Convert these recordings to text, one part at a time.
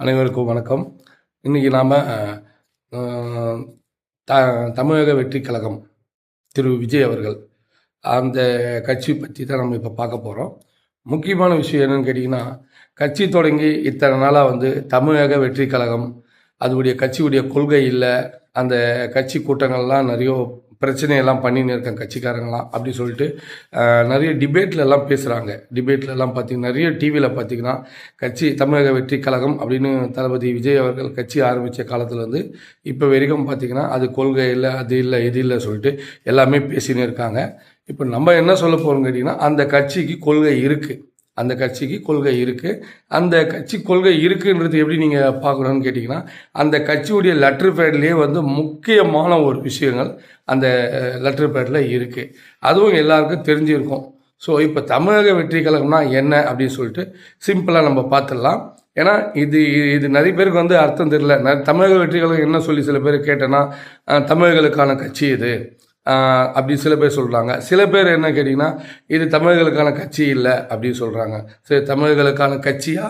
அனைவருக்கும் வணக்கம். இன்றைக்கி நாம் தமிழக வெற்றிக் கழகம் திரு விஜய் அவர்கள் அந்த கட்சி பற்றி தான் நம்ம இப்போ பார்க்க போகிறோம். முக்கியமான விஷயம் என்னென்னு கேட்டிங்கன்னா, கட்சி தொடங்கி இத்தனை நாளாக தமிழக வெற்றிக் கழகம் அதோடைய கட்சியுடைய கொள்கை இல்லை, அந்த கட்சி கூட்டங்கள்லாம் நிறைய பிரச்சனையெல்லாம் பண்ணின்னு இருக்கேன் கட்சிக்காரங்களாம் அப்படி சொல்லிட்டு நிறைய டிபேட்லலாம் பேசுகிறாங்க. டிபேட்லலாம் பார்த்திங்கன்னா நிறைய டிவியில் பார்த்திங்கன்னா தமிழக வெற்றி கழகம் அப்படின்னு தளபதி விஜய் அவர்கள் கட்சி ஆரம்பித்த காலத்துலேருந்து இப்போ வரைக்கும் பார்த்திங்கன்னா அது கொள்கை இல்லை, அது இல்லை, இது இல்லை சொல்லிட்டு எல்லாமே பேசின்னு இருக்காங்க. இப்போ நம்ம என்ன சொல்ல போகிறோம் கேட்டிங்கன்னா, அந்த கட்சிக்கு கொள்கை இருக்குது, அந்த கட்சிக்கு கொள்கை இருக்குது. அந்த கட்சி கொள்கை இருக்குன்றது எப்படி நீங்கள் பார்க்கணுன்னு கேட்டிங்கன்னா, அந்த கட்சியுடைய லெட்டர் பேட்லேயே முக்கியமான ஒரு விஷயங்கள் அந்த லெட்டர் பேடில் இருக்குது. அதுவும் எல்லாருக்கும் தெரிஞ்சிருக்கும். ஸோ இப்போ தமிழக வெற்றி கழகம்னா என்ன அப்படின்னு சொல்லிட்டு சிம்பிளாக நம்ம பார்த்துடலாம். ஏன்னா இது நிறைய பேருக்கு அர்த்தம் தெரியல. தமிழக வெற்றி கழகம் என்ன சொல்லி சில பேர் கேட்டேன்னா, தமிழர்களுக்கான கட்சி இது அப்படி சில பேர் சொல்கிறாங்க. சில பேர் என்ன கேட்டிங்கன்னா, இது தமிழர்களுக்கான கட்சி இல்லை அப்படின்னு சொல்கிறாங்க. சரி, தமிழர்களுக்கான கட்சியா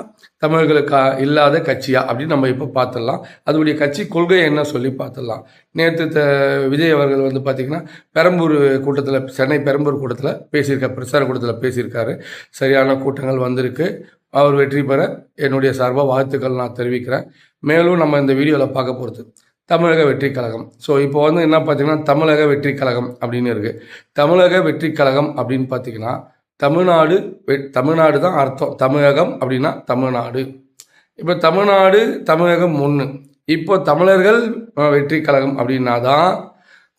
இல்லாத கட்சியா அப்படின்னு நம்ம இப்போ பார்த்துடலாம். அதோடைய கட்சி கொள்கை என்ன சொல்லி பார்த்துடலாம். நேற்று விஜய் அவர்கள் பார்த்திங்கன்னா பெரம்பூர் கூட்டத்தில், சென்னை பெரம்பூர் கூட்டத்தில் பேசியிருக்காரு, பிரச்சார கூட்டத்தில் பேசியிருக்காரு. சரியான கூட்டங்கள் வந்திருக்கு. அவர் வெற்றி பெற என்னுடைய சார்பாக வாழ்த்துக்கள் நான் தெரிவிக்கிறேன். மேலும் நம்ம இந்த வீடியோவில் பார்க்க போகிறது தமிழக வெற்றி கழகம். ஸோ இப்போ என்ன பார்த்தீங்கன்னா, தமிழக வெற்றி கழகம் அப்படின்னு இருக்குது. தமிழக வெற்றி கழகம் அப்படின்னு பார்த்தீங்கன்னா தமிழ்நாடு தான் அர்த்தம். தமிழகம் அப்படின்னா தமிழ்நாடு. இப்போ தமிழகம் ஒன்று. இப்போ தமிழர்கள் வெற்றி கழகம் அப்படின்னா தான்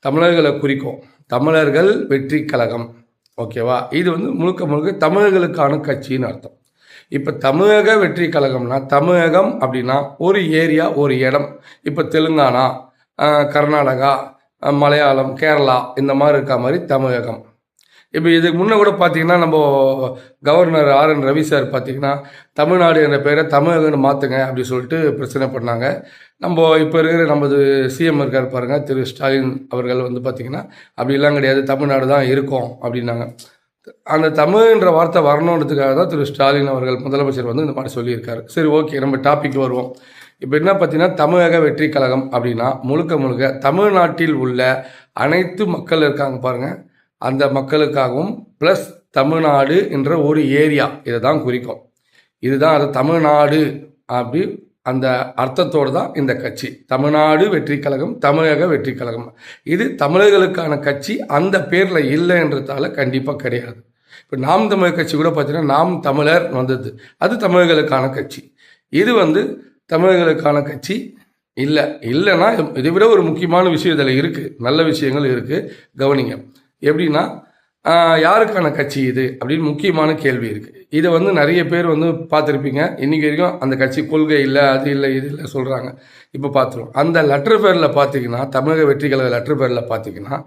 தமிழர்களை குறிக்கும். தமிழர்கள் வெற்றி கழகம், ஓகேவா? இது முழுக்க தமிழர்களுக்கான கட்சின்னு அர்த்தம். இப்போ தமிழக வெற்றி கழகம்னா, தமிழகம் அப்படின்னா ஒரு ஏரியா, ஒரு இடம். இப்போ தெலுங்கானா, கர்நாடகா, மலையாளம், கேரளா இந்த மாதிரி இருக்க மாதிரி தமிழகம். இப்போ இதுக்கு முன்னே கூட பார்த்தீங்கன்னா, நம்ம கவர்னர் RN ரவி சார் பார்த்தீங்கன்னா தமிழ்நாடு என்ற பேரை தமிழகம்னு மாற்றுங்க அப்படி சொல்லிட்டு பிரச்சனை பண்ணாங்க. நம்ம இப்போ இருக்கிற நமது CM இருக்கார் பாருங்கள், திரு ஸ்டாலின் அவர்கள் பார்த்திங்கன்னா அப்படிலாம் கிடையாது, தமிழ்நாடு தான் இருக்கும் அப்படின்னாங்க. அந்த தமிழ்ன்ற வார்த்தை வரணுன்றதுக்காக தான் திரு ஸ்டாலின் அவர்கள் முதலமைச்சர் இந்த மாதிரி சொல்லியிருக்காரு. சரி, ஓகே, நம்ம டாபிக் வருவோம். இப்போ என்ன பார்த்தீங்கன்னா, தமிழக வெற்றி கழகம் அப்படின்னா முழுக்க தமிழ்நாட்டில் உள்ள அனைத்து மக்கள் இருக்காங்க பாருங்கள், அந்த மக்களுக்காகவும் ப்ளஸ் தமிழ்நாடு என்ற ஒரு ஏரியா இதை தான் குறிக்கும். இதுதான் அது தமிழ்நாடு அப்படி அந்த அர்த்தத்தோடு தான் இந்த கட்சி தமிழ்நாடு வெற்றி கழகம், தமிழக வெற்றி கழகம். இது தமிழர்களுக்கான கட்சி அந்த பேரில் இல்லைன்றதால கண்டிப்பாக கிடையாது. இப்போ நாம் தமிழர் கட்சி கூட பார்த்தீங்கன்னா நாம் தமிழர் வந்தது, அது தமிழர்களுக்கான கட்சி. இது தமிழர்களுக்கான கட்சி இல்லைன்னா இதை விட ஒரு முக்கியமான விஷயம் இதில் இருக்குது, நல்ல விஷயங்கள் இருக்குது, கவனிங்க. எப்படின்னா, யாருக்கான கட்சி இது அப்படின்னு முக்கியமான கேள்வி இருக்குது. இதை நிறைய பேர் பார்த்துருப்பீங்க. இன்றைக்கி வரைக்கும் அந்த கட்சி கொள்கை இல்லை, அது இல்லை, இது இல்லை சொல்கிறாங்க. இப்போ பார்த்துருவோம். அந்த லெட்டர் பேரில் பார்த்தீங்கன்னா, தமிழக வெற்றி கழக லெட்டர் பேரில் பார்த்தீங்கன்னா,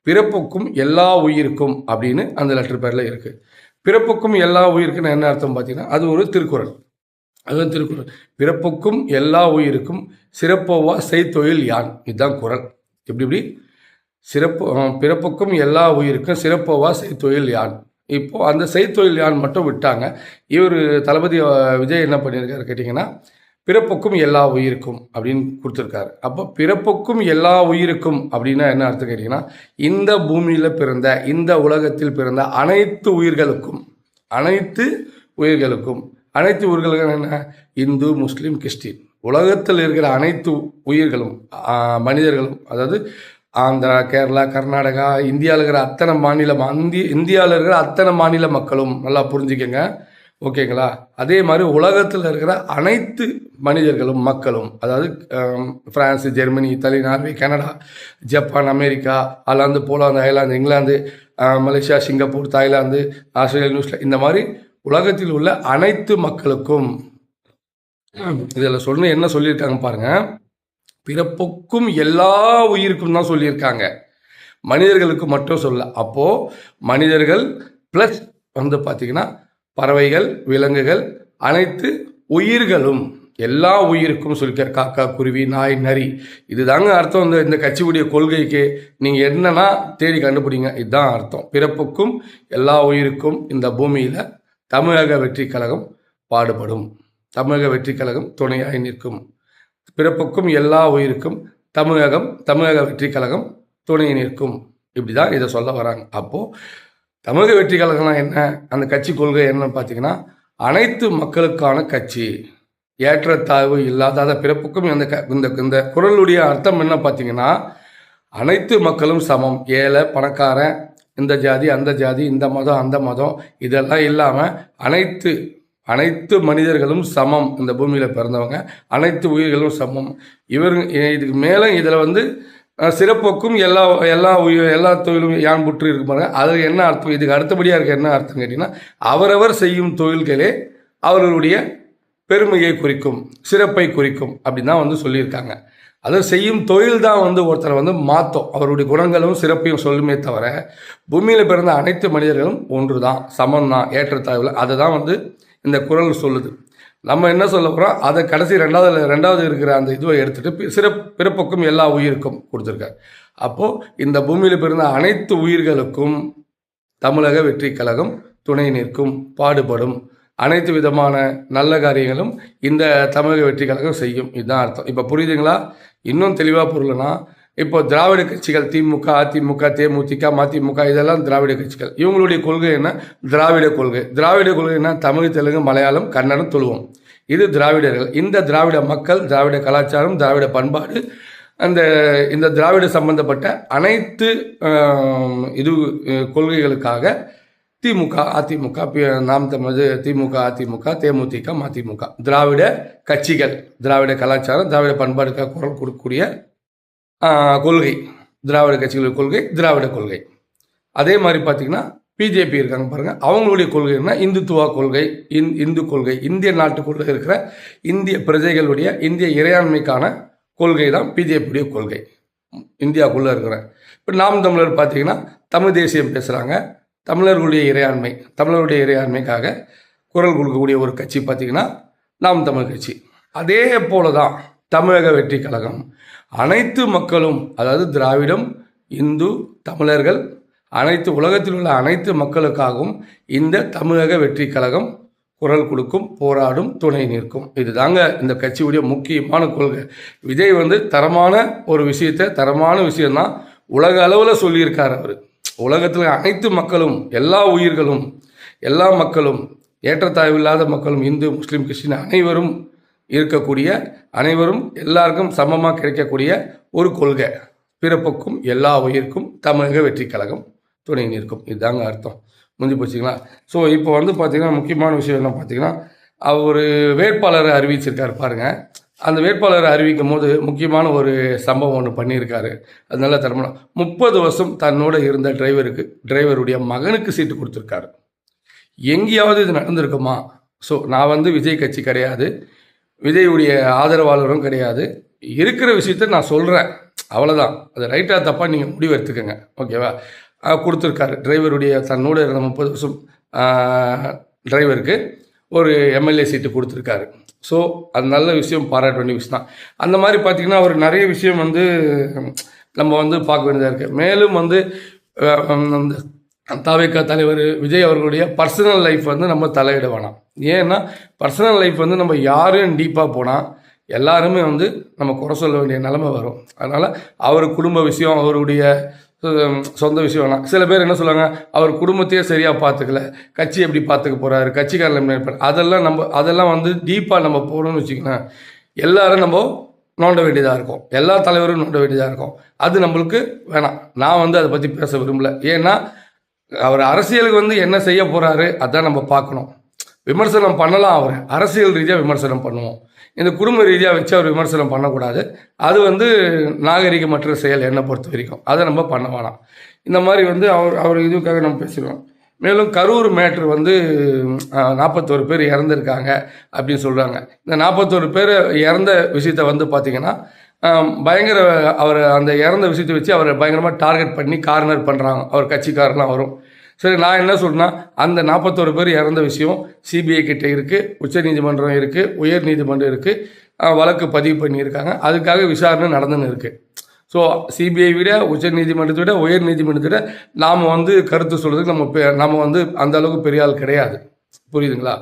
பிறப்புக்கும் எல்லா உயிருக்கும் அப்படின்னு அந்த லெட்டர் பேரில் இருக்குது. பிறப்புக்கும் எல்லா உயிருக்குன்னு என்ன அர்த்தம் பார்த்தீங்கன்னா, அது ஒரு திருக்குறள். அதுதான் திருக்குறள். பிறப்புக்கும் எல்லா உயிருக்கும் சிறப்போவா செய்தொழில் யான், இதுதான் குறள். இப்படி பிறப்புக்கும் எல்லா உயிருக்கும் சிறப்போவா செய்தொழில் யான். இப்போது அந்த செய்தொழில் யான் மட்டும் விட்டாங்க. இவர் தளபதி விஜய் என்ன பண்ணியிருக்காரு கேட்டிங்கன்னா, பிறப்புக்கும் எல்லா உயிருக்கும் அப்படின்னு கொடுத்துருக்காரு. அப்போ பிறப்புக்கும் எல்லா உயிருக்கும் அப்படின்னா என்ன அர்த்தம் கேட்டிங்கன்னா, இந்த பூமியில் பிறந்த, இந்த உலகத்தில் பிறந்த அனைத்து உயிர்களுக்கும், அனைத்து உயிர்களுக்கும் என்ன, இந்து, முஸ்லீம், கிறிஸ்டின், உலகத்தில் இருக்கிற அனைத்து உயிர்களும், மனிதர்களும், அதாவது ஆந்திரா, கேரளா, கர்நாடகா, இந்தியாவில் இருக்கிற அத்தனை மாநிலம், இந்தியாவில் இருக்கிற அத்தனை மாநில மக்களும் நல்லா புரிஞ்சுக்கங்க, ஓகேங்களா? அதே மாதிரி உலகத்தில் இருக்கிற அனைத்து மனிதர்களும், மக்களும், அதாவது France, Germany, Italy, Norway, Canada, Japan, America, Holland, Poland, Ireland, England, Malaysia, Singapore, Thailand, Australia, New Zealand, இந்த மாதிரி உலகத்தில் உள்ள அனைத்து மக்களுக்கும் இதில் என்ன சொல்லியிருக்காங்க பாருங்கள். பிறப்புக்கும் எல்லா உயிருக்கும் தான் சொல்லியிருக்காங்க, மனிதர்களுக்கு மட்டும் சொல்ல. அப்போது மனிதர்கள் ப்ளஸ் பார்த்தீங்கன்னா பறவைகள், விலங்குகள், அனைத்து உயிர்களும், எல்லா உயிருக்கும் சொல்லியிருக்கார். காக்கா, குருவி, நாய், நரி, இதுதாங்க அர்த்தம். இந்த கட்சியுடைய கொள்கைக்கு நீங்கள் என்னன்னா தேடி கண்டுபிடிங்க, இதுதான் அர்த்தம். பிறப்புக்கும் எல்லா உயிருக்கும் இந்த பூமியில் தமிழக வெற்றி கழகம் பாடுபடும். தமிழக வெற்றி கழகம் துணையாய் நிற்கும். பிறப்புக்கும் எல்லா உயிருக்கும் தமிழக வெற்றி கழகம் துணை நிற்கும். இப்படிதான் இதை சொல்ல வராங்க. அப்போது தமிழக வெற்றி கழகம்னா என்ன, அந்த கட்சி கொள்கை என்னன்னு பார்த்தீங்கன்னா, அனைத்து மக்களுக்கான கட்சி, ஏற்றத்தாழ்வு இல்லாத பிறப்புக்கும் இந்த குறளுடைய அர்த்தம் என்ன பார்த்தீங்கன்னா, அனைத்து மக்களும் சமம், ஏழை பணக்காரன், இந்த ஜாதி அந்த ஜாதி, இந்த மதம் அந்த மதம், இதெல்லாம் இல்லாமல் அனைத்து மனிதர்களும் சமம். இந்த பூமியில் பிறந்தவங்க அனைத்து உயிர்களும் சமம். இதுக்கு மேலே இதில் சிறப்புக்கும் எல்லா தொழிலும் யான் புற்று இருக்கு பாருங்க. அது என்ன அர்த்தம், இதுக்கு அடுத்தபடியாக இருக்க என்ன அர்த்தம் கேட்டிங்கன்னா, அவரவர் செய்யும் தொழில்களே அவர்களுடைய பெருமையை குறிக்கும், சிறப்பை குறிக்கும் அப்படின்னு தான் சொல்லியிருக்காங்க. அதை செய்யும் தொழில் தான் ஒருத்தரை மாற்றும், அவருடைய குணங்களும் சிறப்பையும் சொல்லுமே தவிர, பூமியில் பிறந்த அனைத்து மனிதர்களும் ஒன்று தான், சமம் தான், ஏற்றத்தாழ்வில். அதை தான் இந்த குறள் சொல்லுது. நம்ம என்ன சொல்ல போகிறோம், அதை கடைசி ரெண்டாவது இருக்கிற அந்த இதுவை எடுத்துகிட்டு பிறப்புக்கும் எல்லா உயிருக்கும் கொடுத்துருக்காரு. அப்போது இந்த பூமியில் பிறந்த அனைத்து உயிர்களுக்கும் தமிழக வெற்றி கழகம் துணை நிற்கும், பாடுபடும். அனைத்து விதமான நல்ல காரியங்களும் இந்த தமிழக வெற்றி கழகம் செய்யும். இதுதான் அர்த்தம். இப்போ புரியுதுங்களா? இன்னும் தெளிவாக புரியலனா, இப்போ திராவிட கட்சிகள் திமுக, அதிமுக, தேமுதிக, மதிமுக இதெல்லாம் திராவிட கட்சிகள். இவங்களுடைய கொள்கை என்ன? திராவிட கொள்கை என்ன? தமிழ், தெலுங்கு, மலையாளம், கன்னடம், துளுவம். இது திராவிடர்கள். இந்த திராவிட மக்கள், திராவிட கலாச்சாரம், திராவிட பண்பாடு, இந்த திராவிட சம்பந்தப்பட்ட அனைத்து கொள்கைகளுக்காக திமுக, அதிமுக, நாம் தமிழ், திமுக, அதிமுக, தேமுதிக, மதிமுக, திராவிட கட்சிகள், திராவிட கலாச்சாரம், திராவிட பண்பாடுக்காக குரல் கொடுக்கக்கூடிய கொள்கை, திராவிட கட்சிகள் கொள்கை, திராவிட கொள்கை. அதே மாதிரி பார்த்தீங்கன்னா பிஜேபி இருக்காங்க பாருங்கள், அவங்களுடைய கொள்கை என்ன? இந்துத்துவா கொள்கை, இந்து கொள்கை. இந்திய நாட்டுக்குள்ளே இருக்கிற இந்திய பிரஜைகளுடைய இந்திய இறையாண்மைக்கான கொள்கை தான் பிஜேபியுடைய கொள்கை, இந்தியாவுக்குள்ளே இருக்கிற. இப்போ நாம் தமிழர் பார்த்தீங்கன்னா தமிழ் தேசியம் பேசுகிறாங்க, தமிழர்களுடைய இறையாண்மைக்காக குரல் கொடுக்கக்கூடிய ஒரு கட்சி பார்த்தீங்கன்னா நாம் தமிழ் கட்சி. அதே போல தான் தமிழக வெற்றி கழகம். அனைத்து மக்களும், அதாவது திராவிடம், இந்து, தமிழர்கள், அனைத்து உலகத்தில் உள்ள அனைத்து மக்களுக்காகவும் இந்த தமிழக வெற்றி கழகம் குரல் கொடுக்கும், போராடும், துணை நிற்கும். இதுதாங்க இந்த கட்சியுடைய முக்கியமான கொள்கை. விஜய் தரமான ஒரு விஷயத்தை, தரமான விஷயம்தான் உலக அளவில் சொல்லியிருக்கார். அவர் உலகத்தில் அனைத்து மக்களும், எல்லா உயிர்களும், எல்லா மக்களும், ஏற்றத்தாழ்வில்லாத மக்களும், இந்து, முஸ்லீம், கிறிஸ்டின் அனைவரும் இருக்கக்கூடிய, அனைவரும் எல்லாருக்கும் சமமாக கிடைக்கக்கூடிய ஒரு கொள்கை. பிறப்புக்கும் எல்லா உயிருக்கும் தமிழக வெற்றி கழகம் துணை நிற்கும். இதுதாங்க அர்த்தம். முடிஞ்சு போச்சுங்களா? ஸோ இப்போ பார்த்தீங்கன்னா முக்கியமான விஷயம் என்ன பார்த்தீங்கன்னா, அவர் வேட்பாளரை அறிவிச்சிருக்காரு பாருங்கள். அந்த வேட்பாளரை அறிவிக்கும் போது முக்கியமான ஒரு சம்பவம் ஒன்று பண்ணியிருக்காரு. அது நல்ல தரமான 30 வருஷம் தன்னோட இருந்த டிரைவருடைய மகனுக்கு சீட்டு கொடுத்துருக்காரு. எங்கேயாவது இது நடந்திருக்குமா? ஸோ நான் விஜய் கட்சி கிடையாது, விஜயுடைய ஆதரவாளரும் கிடையாது. இருக்கிற விஷயத்த நான் சொல்கிறேன், அவ்வளோதான். அது ரைட்டாக தப்பாக நீங்கள் முடிவு எடுத்துக்கோங்க, ஓகேவா? கொடுத்துருக்காரு. டிரைவருடைய தன்னோடு இருந்த 30 வருஷம் டிரைவருக்கு ஒரு எம்எல்ஏ சீட்டு கொடுத்துருக்காரு. ஸோ அது நல்ல விஷயம், பாராட்ட வேண்டிய விஷயம் தான். அந்த மாதிரி பார்த்திங்கன்னா அவர் நிறைய விஷயம் நம்ம பார்க்க வேண்டியதாக இருக்குது. மேலும் தவிக தலைவர் விஜய் அவர்களுடைய பர்சனல் லைஃப் நம்ம தலையிட வேணாம். ஏன்னா பர்சனல் லைஃப் நம்ம யாரும் டீப்பாக போனால் எல்லாருமே நம்ம குறை சொல்ல வேண்டிய நிலைமை வரும். அதனால் அவர் குடும்ப விஷயம், அவருடைய சொந்த விஷயம் வேணாம். சில பேர் என்ன சொல்லுவாங்க, அவர் குடும்பத்தையே சரியாக பார்த்துக்கல, கட்சி எப்படி பார்த்துக்க போகிறாரு, கட்சிக்காரர்கள் அதெல்லாம் டீப்பாக நம்ம போகணும்னு வச்சுக்கோங்களேன், எல்லாரும் நம்ம நோண்ட வேண்டியதாக இருக்கும், எல்லா தலைவரும் நோண்ட வேண்டியதாக இருக்கும். அது நம்மளுக்கு வேணாம். நான் அதை பற்றி பேச விரும்பல. ஏன்னா அவர் அரசியலுக்கு என்ன செய்ய போகிறாரு அதான் நம்ம பார்க்கணும். விமர்சனம் பண்ணலாம், அவர் அரசியல் ரீதியாக விமர்சனம் பண்ணுவோம். இந்த குடும்ப ரீதியாக வச்சு அவர் விமர்சனம் பண்ணக்கூடாது. அது நாகரிகமற்ற செயல் என்னை பொறுத்த வரைக்கும். அதை நம்ம பண்ண வேணாம். இந்த மாதிரி அவர் இதுக்காக நம்ம பேசுகிறோம். மேலும் கரூர் மேட்ரு 41 பேர் இறந்துருக்காங்க அப்படின்னு சொல்கிறாங்க. இந்த 41 பேர் இறந்த விஷயத்தை பார்த்திங்கன்னா பயங்கர அவர் அந்த இறந்த விஷயத்தை வச்சு அவரை பயங்கரமாக டார்கெட் பண்ணி கார்னர் பண்ணுறாங்க, அவர் கட்சிக்காரெலாம் வரும். சரி, நான் என்ன சொல்கிறேன்னா, அந்த 41 பேர் இறந்த விஷயம் சிபிஐ கிட்ட இருக்குது, உச்சநீதிமன்றம் இருக்குது, உயர் நீதிமன்றம் இருக்குது, வழக்கு பதிவு பண்ணியிருக்காங்க. அதுக்காக விசாரணை நடந்துன்னு இருக்குது. ஸோ சிபிஐ விட, உச்ச நீதிமன்றத்தை விட, உயர் நீதிமன்றத்தை விட நாம் கருத்து சொல்கிறதுக்கு நம்ம அந்த அளவுக்கு பெரிய ஆள் கிடையாது. புரியுதுங்களா?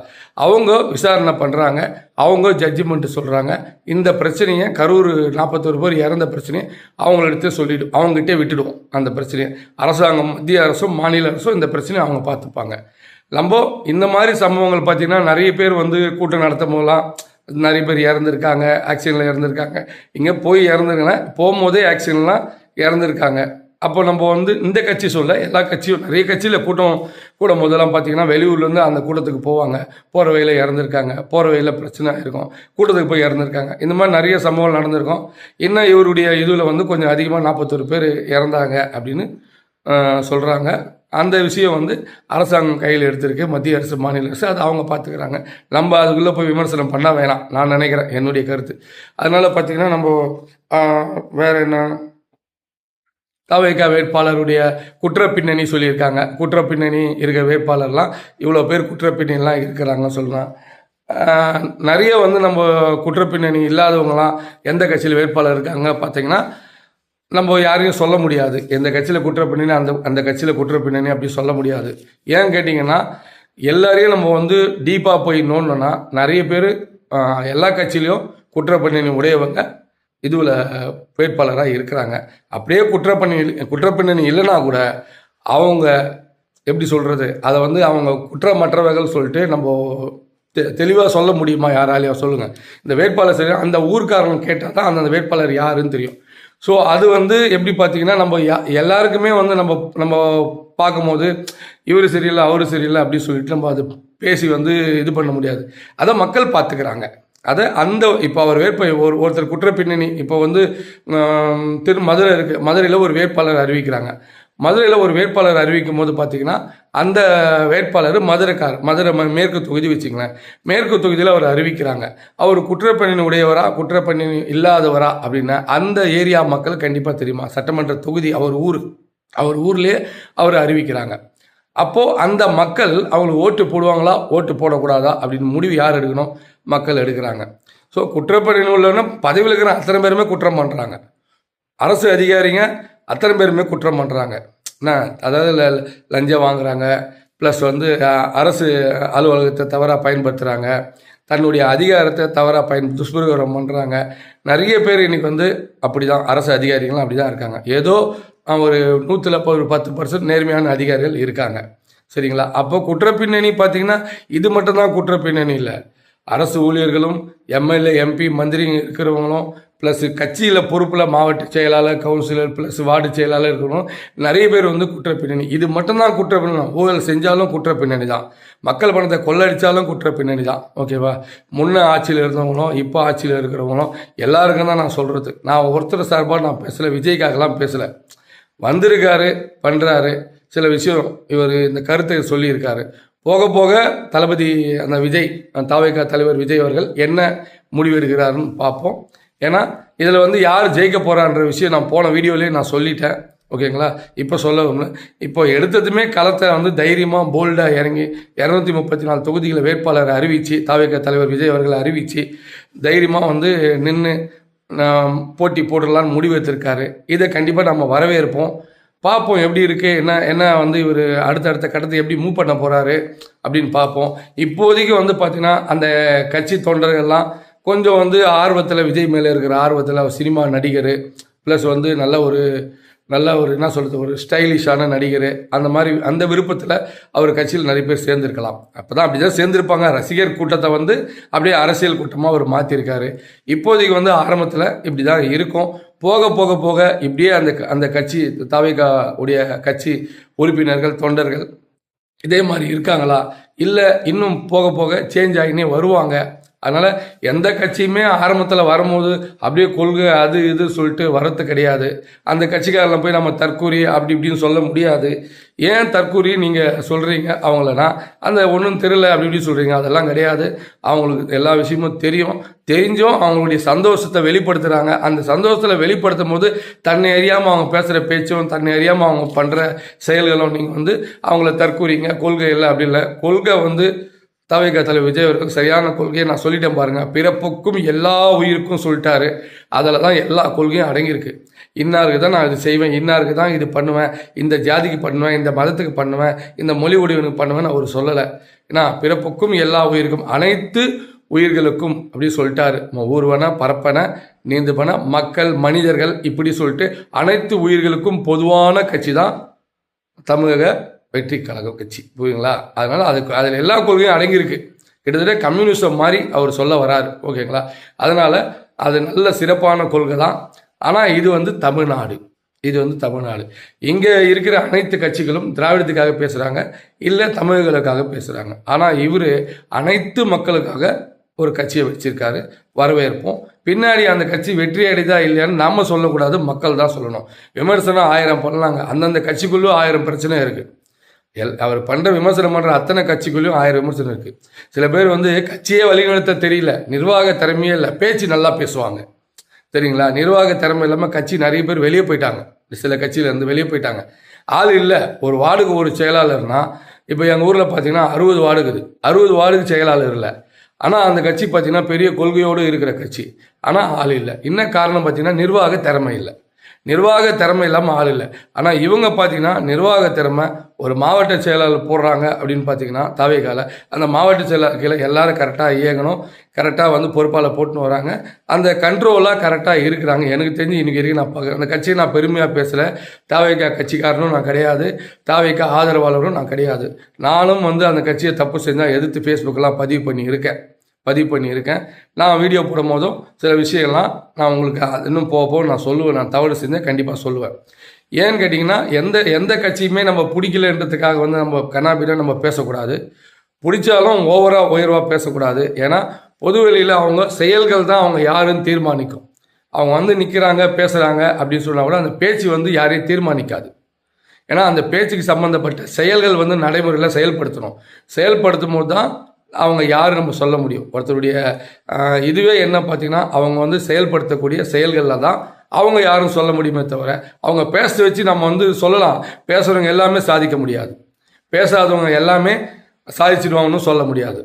அவங்க விசாரணை பண்ணுறாங்க, அவங்க ஜட்ஜ்மெண்ட் சொல்கிறாங்க. இந்த பிரச்சனையை கரூர் 41 பேர் இறந்த பிரச்சனையை அவங்கள்ட்ட சொல்லிவிடும், அவங்ககிட்டே விட்டுடுவோம். அந்த பிரச்சனையை அரசாங்கம், மத்திய அரசும் மாநில அரசும் இந்த பிரச்சனையை அவங்க பார்த்துப்பாங்க. நம்ம இந்த மாதிரி சம்பவங்கள் பார்த்திங்கன்னா நிறைய பேர் வந்து கூட்டம் நடத்தும் போதெல்லாம் நிறைய பேர் இறந்துருக்காங்க, ஆக்சிடெண்ட்டில் இறந்துருக்காங்க. இங்கே போய் இறந்துருக்காங்க, போகும்போதே ஆக்சிடெண்ட்லாம் இறந்துருக்காங்க. அப்போ நம்ம வந்து இந்த கட்சி சொல்ல, எல்லா கட்சியும் நிறைய கட்சியில் கூடும் போதெல்லாம் பார்த்தீங்கன்னா வெளியூர்லேருந்து அந்த கூட்டத்துக்கு போவாங்க, போகிற வழியில் இறந்துருக்காங்க, போகிற வழியில் பிரச்சனை இருக்கும், கூட்டத்துக்கு போய் இறந்துருக்காங்க. இந்த மாதிரி நிறைய சம்பவங்கள் நடந்திருக்கும். இன்னும் இவருடைய இதில் வந்து கொஞ்சம் அதிகமாக 41 பேர் இறந்தாங்க அப்படின்னு சொல்கிறாங்க. அந்த விஷயம் வந்து அரசாங்கம் கையில் எடுத்திருக்கு, மத்திய அரசு மாநில அரசு, அது அவங்க பார்த்துக்கிறாங்க. நம்ம அதுக்குள்ளே போய் விமர்சனம் பண்ண வேணாம், நான் நினைக்கிறேன், என்னுடைய கருத்து. அதனால் பார்த்திங்கன்னா நம்ம வேறு என்ன, தவேகா வேட்பாளருடைய குற்றப்பின்னணி சொல்லியிருக்காங்க. குற்றப்பின்னணி இருக்க வேட்பாளர்லாம் இவ்வளோ பேர் குற்றப்பின்னணிலாம் இருக்கிறாங்கன்னு சொல்லலாம். நிறைய வந்து நம்ம குற்றப்பின்னணி இல்லாதவங்களாம் எந்த கட்சியில் வேட்பாளர் இருக்காங்க பார்த்திங்கன்னா நம்ம யாரையும் சொல்ல முடியாது. எந்த கட்சியில் குற்றப்பின்னணி அந்த கட்சியில் குற்றப்பின்னணி அப்படி சொல்ல முடியாது. ஏன்னு கேட்டிங்கன்னா எல்லாரையும் நம்ம வந்து டீப்பாக போய் நோண்டோன்னா நிறைய பேர் எல்லா கட்சியிலையும் குற்றப்பின்னணி உடையவங்க இதுவில் வேட்பாளராக இருக்கிறாங்க. அப்படியே குற்றப்பின்னணி இல்லைன்னா கூட அவங்க எப்படி சொல்கிறது, அதை வந்து அவங்க குற்றமற்றவர்கள் சொல்லிட்டு நம்ம தெளிவாக சொல்ல முடியுமா யாராலையும்? சொல்லுங்கள். இந்த வேட்பாளர் சரி, அந்த ஊர்க்காரங்க கேட்டால் தான் அந்த வேட்பாளர் யாருன்னு தெரியும். ஸோ அது வந்து எப்படி பார்த்தீங்கன்னா நம்ம எல்லாருக்குமே வந்து நம்ம பார்க்கும்போது இவர் சரியில்லை அவர் சரியில்லை அப்படின்னு சொல்லிட்டு நம்ம அது பேசி வந்து இது பண்ண முடியாது. அதை மக்கள் பார்த்துக்கிறாங்க. அதை இப்போ அவர் ஒருத்தர் குற்றப்பின்னணி இப்போ வந்து மதுரை இருக்குது, மதுரையில் ஒரு வேட்பாளர் அறிவிக்கிறாங்க. மதுரையில் ஒரு வேட்பாளர் அறிவிக்கும் போது பார்த்தீங்கன்னா அந்த வேட்பாளர் மதுரை மேற்கு தொகுதி வச்சுங்களேன், மேற்கு தொகுதியில் அவர் அறிவிக்கிறாங்க. அவர் குற்றப்பின்னணி உடையவரா குற்றப்பின்னணி இல்லாதவரா அப்படின்னா அந்த ஏரியா மக்கள் கண்டிப்பாக தெரியுமா? சட்டமன்ற தொகுதி அவர் ஊர்லேயே அவர் அறிவிக்கிறாங்க. அப்போது அந்த மக்கள் அவங்களுக்கு ஓட்டு போடுவாங்களா ஓட்டு போடக்கூடாதா அப்படின்னு முடிவு யார் எடுக்கணும்? மக்கள் எடுக்கிறாங்க. ஸோ குற்றப்பின்னணி உள்ளவன்னா பதவியில் இருக்கிற அத்தனை பேருமே குற்றம் பண்ணுறாங்க, அரசு அதிகாரிங்க அத்தனை பேருமே குற்றம் பண்ணுறாங்க. அதாவது லஞ்சம் வாங்குறாங்க, ப்ளஸ் வந்து அரசு அலுவலகத்தை தவறாக பயன்படுத்துகிறாங்க, தன்னுடைய அதிகாரத்தை தவறாக துஷ்பிரயோகம் பண்ணுறாங்க. நிறைய பேர் இன்றைக்கி வந்து அப்படி தான், அரசு அதிகாரிகளும் அப்படி தான் இருக்காங்க. ஏதோ ஒரு 10% நேர்மையான அதிகாரிகள் இருக்காங்க, சரிங்களா? அப்போ குற்றப்பின்னணி பார்த்திங்கன்னா இது மட்டும்தான் குற்றப்பின்னணி இல்லை. அரசு ஊழியர்களும் எம்எல்ஏ எம்பி மந்திரி இருக்கிறவங்களும் ப்ளஸ் கட்சியில் பொறுப்பில் மாவட்ட செயலாளர் கவுன்சிலர் ப்ளஸ் வார்டு செயலாளர் இருக்கணும், நிறைய பேர் வந்து குற்றப்பின்னணி. இது மட்டும்தான் குற்றப்பின்னணி. ஊழல் செஞ்சாலும் குற்றப்பின்னணி தான், மக்கள் பணத்தை கொள்ளடித்தாலும் குற்றப்பின்னணி தான். ஓகேவா? முன்ன ஆட்சியில் இருந்தவங்களும் இப்போ ஆட்சியில் இருக்கிறவங்களும் எல்லாருக்கும் தான் நான் சொல்கிறது. நான் ஒருத்தர் சார்பாக நான் பேசலை, விஜய்க்காகலாம் பேசலை. வந்திருக்காரு, பண்ணுறாரு, சில விஷயம் இவர் இந்த கருத்தை சொல்லியிருக்காரு. போக போக தளபதி அந்த விஜய், தவேகா தலைவர் விஜய் அவர்கள் என்ன முடிவெடுக்கிறாருன்னு பார்ப்போம். ஏன்னா இதில் வந்து யார் ஜெயிக்க போகிறான்ற விஷயம் நான் போன வீடியோலேயே நான் சொல்லிட்டேன், ஓகேங்களா? இப்போ சொல்ல இப்போ எடுத்ததுமே களத்தை வந்து தைரியமாக போல்டாக இறங்கி 234 தொகுதிகளை வேட்பாளரை அறிவித்து தவேகா தலைவர் விஜய் அவர்களை அறிவித்து தைரியமாக வந்து நின்று போட்டி போடலான்னு முடிவெடுத்திருக்காரு. இதை கண்டிப்பாக நம்ம வரவேற்போம். பார்ப்போம் எப்படி இருக்குது, என்ன வந்து இவர் அடுத்தடுத்த கட்டத்தை எப்படி மூவ் பண்ண போகிறாரு அப்படின்னு பார்ப்போம். இப்போதைக்கு வந்து பார்த்திங்கன்னா அந்த கட்சி தொண்டர்கள்லாம் கொஞ்சம் வந்து ஆர்வத்தில், விஜய் மேலே இருக்கிற ஆர்வத்தில், அவர் சினிமா நடிகர் ப்ளஸ் வந்து நல்ல ஒரு என்ன சொல்கிறது, ஒரு ஸ்டைலிஷான நடிகர், அந்த மாதிரி அந்த விருப்பத்தில் அவர் கட்சியில் நிறைய பேர் சேர்ந்துருக்கலாம். அப்போ தான் அப்படி தான் சேர்ந்துருப்பாங்க. ரசிகர் கூட்டத்தை வந்து அப்படியே அரசியல் கூட்டமாக அவர் மாற்றிருக்காரு. இப்போதைக்கு வந்து ஆரம்பத்தில் இப்படி தான் இருக்கும். போக போக போக இப்படியே அந்த கட்சி தவேகா உடைய கட்சி உறுப்பினர்கள் தொண்டர்கள் இதே மாதிரி இருக்காங்களா, இல்லை இன்னும் போக போக சேஞ்ச் ஆகினே வருவாங்க. அதனால் எந்த கட்சியுமே ஆரம்பத்தில் வரும்போது அப்படியே கொள்கை அது இது சொல்லிட்டு வரது கிடையாது. அந்த கட்சிக்காரெல்லாம் போய் நம்ம தற்கூரி அப்படி இப்படின்னு சொல்ல முடியாது. ஏன் தற்கூரி நீங்கள் சொல்கிறீங்க அவங்களனா, அந்த ஒன்றும் தெரியல அப்படி இப்படி சொல்கிறீங்க, அதெல்லாம் கிடையாது. அவங்களுக்கு எல்லா விஷயமும் தெரிஞ்சும் அவங்களுடைய சந்தோஷத்தை வெளிப்படுத்துகிறாங்க. அந்த சந்தோஷத்தில் வெளிப்படுத்தும் போது தன்னை அறியாமல் அவங்க பேசுகிற பேச்சும் தன்னை அறியாமல் அவங்க பண்ணுற செயல்களும் நீங்கள் வந்து அவங்கள தற்கூறிங்க, கொள்கை இல்லை அப்படி இல்லை. கொள்கை வந்து தவிக தலைவர் விஜய் அவர்கள் சரியான கொள்கையை நான் சொல்லிட்டேன் பாருங்கள். பிறப்புக்கும் எல்லா உயிருக்கும் சொல்லிட்டாரு. அதில் தான் எல்லா கொள்கையும் அடங்கியிருக்கு. இன்னாருக்கு தான் நான் இது செய்வேன், இன்னாருக்கு தான் இது பண்ணுவேன், இந்த ஜாதிக்கு பண்ணுவேன், இந்த மதத்துக்கு பண்ணுவேன், இந்த மொழி உடையவனுக்கு பண்ணுவேன்னு அவர் சொல்லலை. ஏன்னா பிறப்புக்கும் எல்லா உயிருக்கும், அனைத்து உயிர்களுக்கும் அப்படி சொல்லிட்டாரு. ஊர்வன பரப்பன நீந்துபன மக்கள் மனிதர்கள் இப்படி சொல்லிட்டு அனைத்து உயிர்களுக்கும் பொதுவான கட்சி தான் தமிழக வெற்றி கழக கட்சி. புரியுங்களா? அதனால் அதில் எல்லா கொள்கையும் அடங்கியிருக்கு. கிட்டத்தட்ட கம்யூனிசம் மாதிரி அவர் சொல்ல வராரு. ஓகேங்களா? அதனால் அது நல்ல சிறப்பான கொள்கை தான். ஆனால் இது வந்து தமிழ்நாடு, தமிழ்நாடு. இங்கே இருக்கிற அனைத்து கட்சிகளும் திராவிடத்துக்காக பேசுகிறாங்க, இல்லை தமிழர்களுக்காக பேசுகிறாங்க. ஆனால் இவர் அனைத்து மக்களுக்காக ஒரு கட்சியை வச்சிருக்காரு. வரவேற்போம். பின்னாடி அந்த கட்சி வெற்றி அடைதா இல்லையான்னு நாம் சொல்லக்கூடாது, மக்கள் தான் சொல்லணும். விமர்சனம் 1000 பண்ணலாங்க. அந்தந்த கட்சிக்குள்ளேயும் 1000 பிரச்சனை இருக்குது. அவர் பண்ணுற விமர்சனம் பண்ணுற அத்தனை கட்சிக்குள்ளேயும் 1000 விமர்சனம் இருக்குது. சில பேர் வந்து கட்சியே வழிநடத்த தெரியல, நிர்வாக திறமையே இல்லை, பேச்சு நல்லா பேசுவாங்க. சரிங்களா? நிர்வாக திறமை இல்லாமல் கட்சி நிறைய பேர் வெளியே போயிட்டாங்க. சில கட்சியிலேருந்து வெளியே போயிட்டாங்க. ஆள் இல்லை. ஒரு வார்டுக்கு ஒரு செயலாளர்னா, இப்போ எங்கள் ஊரில் பார்த்தீங்கன்னா 60 வார்டு இருக்குது. 60 வார்டுக்கு செயலாளர் இல்லை. ஆனால் அந்த கட்சி பார்த்தீங்கன்னா பெரிய கொள்கையோடு இருக்கிற கட்சி. ஆனால் ஆள் இல்லை. என்ன காரணம் பார்த்தீங்கன்னா நிர்வாக திறமை இல்லை. நிர்வாக திறமை இல்லாமல் ஆள் இல்லை. ஆனால் இவங்க பார்த்தீங்கன்னா நிர்வாக திறமை, ஒரு மாவட்ட செயலாளர் போடுறாங்க அப்படின்னு பார்த்தீங்கன்னா தவைக்கால அந்த மாவட்ட செயலாளர் கீழே எல்லாரும் கரெக்டாக இயங்கணும், கரெக்டாக வந்து பொறுப்பால் போட்டுன்னு வராங்க, அந்த கண்ட்ரோலாக கரெக்டாக இருக்கிறாங்க. எனக்கு தெரிஞ்சு இன்றைக்கி வரைக்கும் நான் அந்த கட்சியை நான் பெருமையாக பேசலை. தாவைக்கா கட்சிக்காரனும் நான் கிடையாது, தாவைக்கா ஆதரவாளரும் நான் கிடையாது. நானும் வந்து அந்த கட்சியை தப்பு செஞ்சால் எதிர்த்து ஃபேஸ்புக்கெல்லாம் பதிவு பண்ணியிருக்கேன். நான் வீடியோ போடும் போதும் சில விஷயங்கள்லாம் நான் உங்களுக்கு இன்னும் போக நான் சொல்லுவேன். நான் தவறு செஞ்சேன், கண்டிப்பாக சொல்லுவேன். ஏன்னு கேட்டிங்கன்னா எந்த கட்சியுமே நம்ம பிடிக்கலன்றதுக்காக வந்து நம்ம கண்ணாபின்னா நம்ம பேசக்கூடாது. பிடிச்சாலும் ஓவராக உயர்வாக பேசக்கூடாது. ஏன்னா பொதுவெளியில் அவங்க செயல்கள் தான் அவங்க யாருன்னு தீர்மானிக்கும். அவங்க வந்து நிற்கிறாங்க பேசுகிறாங்க அப்படின்னு சொன்னால் கூட அந்த பேச்சு வந்து யாரையும் தீர்மானிக்காது. ஏன்னா அந்த பேச்சுக்கு சம்மந்தப்பட்ட செயல்கள் வந்து நடைமுறையில் செயல்படுத்தும் போது தான் அவங்க யார் நம்ம சொல்ல முடியும். ஒருத்தருடைய இதுவே என்ன பார்த்திங்கன்னா அவங்க வந்து செயல்படுத்தக்கூடிய செயல்களில் தான் அவங்க யாரும் சொல்ல முடியுமே தவிர அவங்க பேச வச்சு நம்ம வந்து சொல்லலாம். பேசுகிறவங்க எல்லாமே சாதிக்க முடியாது, பேசாதவங்க எல்லாமே சாதிச்சிடுவாங்கன்னு சொல்ல முடியாது.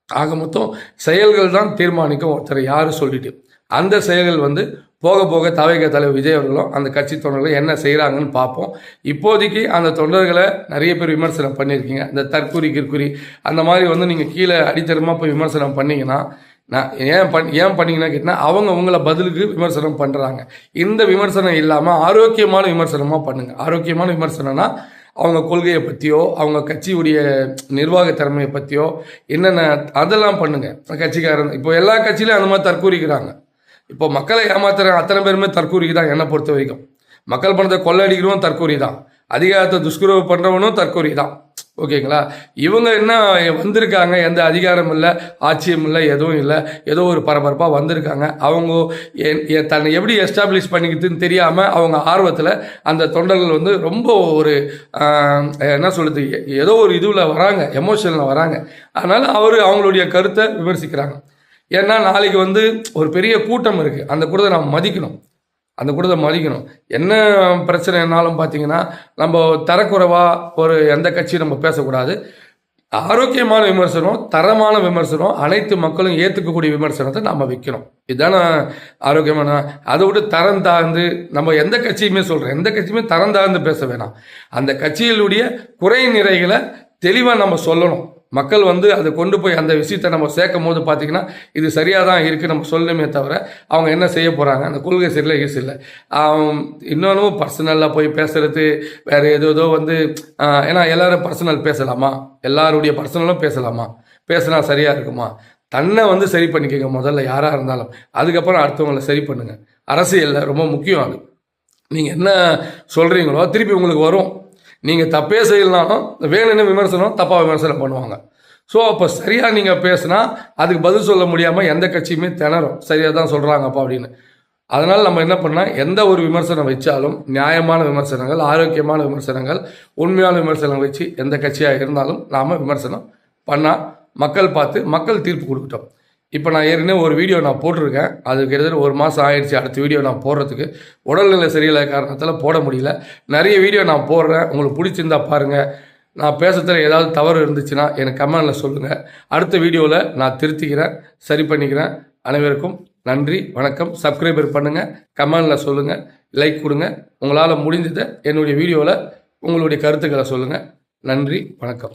ஆக மொத்தம் செயல்கள் தான் தீர்மானிக்கும் ஒருத்தர் யார் சொல்லிட்டு. அந்த செயல்கள் வந்து போக போக தவைக்க தலைவர் விஜய் அவர்களும் அந்த கட்சி தொண்டர்களும் என்ன செய்கிறாங்கன்னு பார்ப்போம். இப்போதைக்கு அந்த தொண்டர்களை நிறைய பேர் விமர்சனம் பண்ணியிருக்கீங்க. இந்த தற்குறி அந்த மாதிரி வந்து நீங்கள் கீழே அடித்தரமாக போய் விமர்சனம் பண்ணிங்கன்னா நான் ஏன் பண்ணீங்கன்னா கேட்டிங்கன்னா அவங்க உங்களை பதிலுக்கு விமர்சனம் பண்ணுறாங்க. இந்த விமர்சனம் இல்லாமல் ஆரோக்கியமான விமர்சனமாக பண்ணுங்கள். ஆரோக்கியமான விமர்சனம்னா அவங்க கொள்கையை பற்றியோ அவங்க கட்சியுடைய நிர்வாக திறமையை பற்றியோ என்னென்ன அதெல்லாம் பண்ணுங்கள். கட்சிக்காரன் இப்போ எல்லா கட்சியிலையும் அந்த மாதிரி தற்கூறிக்கிறாங்க. இப்போ மக்களை ஏமாத்துற அத்தனை பேருமே தற்கூறிக்கு தான். என்னை பொறுத்த வரைக்கும் மக்கள் பணத்தை கொள்ளடிக்கிறவன் தற்கூறி தான், அதிகாரத்தை துஷ்பிரயோகம் பண்ணுறவனும் தற்கூறி தான். ஓகேங்களா? இவங்க என்ன வந்திருக்காங்க, எந்த அதிகாரம் இல்லை, ஆட்சியும் இல்லை, எதுவும் இல்லை, ஏதோ ஒரு பரபரப்பாக வந்திருக்காங்க. அவங்க தன்னை எப்படி எஸ்டாப்ளிஷ் பண்ணிக்கிறதுன்னு தெரியாமல் அவங்க ஆர்வத்தில் அந்த தொண்டர்கள் வந்து ரொம்ப ஒரு என்ன சொல்கிறது, ஏதோ ஒரு இதுவில் வராங்க, எமோஷனில் வராங்க. அதனால் அவங்களுடைய கருத்தை விமர்சிக்கிறாங்க. ஏன்னா நாளைக்கு வந்து ஒரு பெரிய கூட்டம் இருக்குது, அந்த கூட்டத்தை நம்ம மதிக்கணும். என்ன பிரச்சனைனாலும் பார்த்தீங்கன்னா நம்ம தரக்குறைவாக ஒரு எந்த கட்சியும் நம்ம பேசக்கூடாது. ஆரோக்கியமான விமர்சனம், தரமான விமர்சனம், அனைத்து மக்களும் ஏற்றுக்கக்கூடிய விமர்சனத்தை நம்ம வைக்கணும். இதுதானே ஆரோக்கியமான. அதை விட்டு தரம் தாழ்ந்து நம்ம எந்த கட்சியுமே தரம் தாழ்ந்து பேச வேணாம். அந்த கட்சிகளுடைய குறை நிறைகளை தெளிவாக நம்ம சொல்லணும். மக்கள் வந்து அதை கொண்டு போய் அந்த விஷயத்தை நம்ம சேர்க்கும் போது பார்த்திங்கன்னா இது சரியாக தான் இருக்குது நம்ம சொல்லணுமே தவிர அவங்க என்ன செய்ய போகிறாங்க, அந்த கொள்கை சரியில்லை இல்லை. இன்னொன்று பர்சனலாக போய் பேசுகிறது வேறு ஏதோ வந்து ஏன்னா எல்லோரும் பர்சனல் பேசலாமா, எல்லாருடைய பர்சனலும் பேசினா சரியாக இருக்குமா? தன்னை வந்து சரி பண்ணிக்கோங்க முதல்ல யாராக இருந்தாலும், அதுக்கப்புறம் அடுத்தவங்களை சரி பண்ணுங்கள். அரசியலில் ரொம்ப முக்கியம் அது. நீங்கள் என்ன சொல்கிறீங்களோ திருப்பி உங்களுக்கு வரும். நீங்கள் தப்பே செய்யலனாலும் வேணும்னு விமர்சனம் தப்பாக விமர்சனம் பண்ணுவாங்க. ஸோ அப்போ சரியாக நீங்கள் பேசுனா அதுக்கு பதில் சொல்ல முடியாமல் எந்த கட்சியுமே திணறும், சரியாக தான் சொல்கிறாங்கப்பா அப்படின்னு. அதனால் நம்ம என்ன பண்ணால் எந்த ஒரு விமர்சனம் வச்சாலும் நியாயமான விமர்சனங்கள், ஆரோக்கியமான விமர்சனங்கள், உண்மையான விமர்சனங்கள் வச்சு எந்த கட்சியாக இருந்தாலும் நாம் விமர்சனம் பண்ணால் மக்கள் பார்த்து மக்கள் தீர்ப்பு கொடுக்கட்டும். இப்போ நான் ஏற்கனவே ஒரு வீடியோ நான் போட்டிருக்கேன், அது கிட்டத்தட்ட 1 மாதம் ஆயிடுச்சு. அடுத்த வீடியோ நான் போடுறதுக்கு உடல்நிலை சரியில்லை காரணத்தில் போட முடியல. நிறைய வீடியோ நான் போடுறேன், உங்களுக்கு பிடிச்சிருந்தா பாருங்கள். நான் பேசுறதுல ஏதாவது தவறு இருந்துச்சுன்னா எனக்கு கமெண்டில் சொல்லுங்கள். அடுத்த வீடியோவில் நான் திருத்திக்கிறேன், சரி பண்ணிக்கிறேன். அனைவருக்கும் நன்றி, வணக்கம். சப்ஸ்கிரைபர் பண்ணுங்கள், கமெண்டில் சொல்லுங்கள், லைக் கொடுங்க. உங்களால் முடிஞ்சதை என்னுடைய வீடியோவில் உங்களுடைய கருத்துக்களை சொல்லுங்கள். நன்றி, வணக்கம்.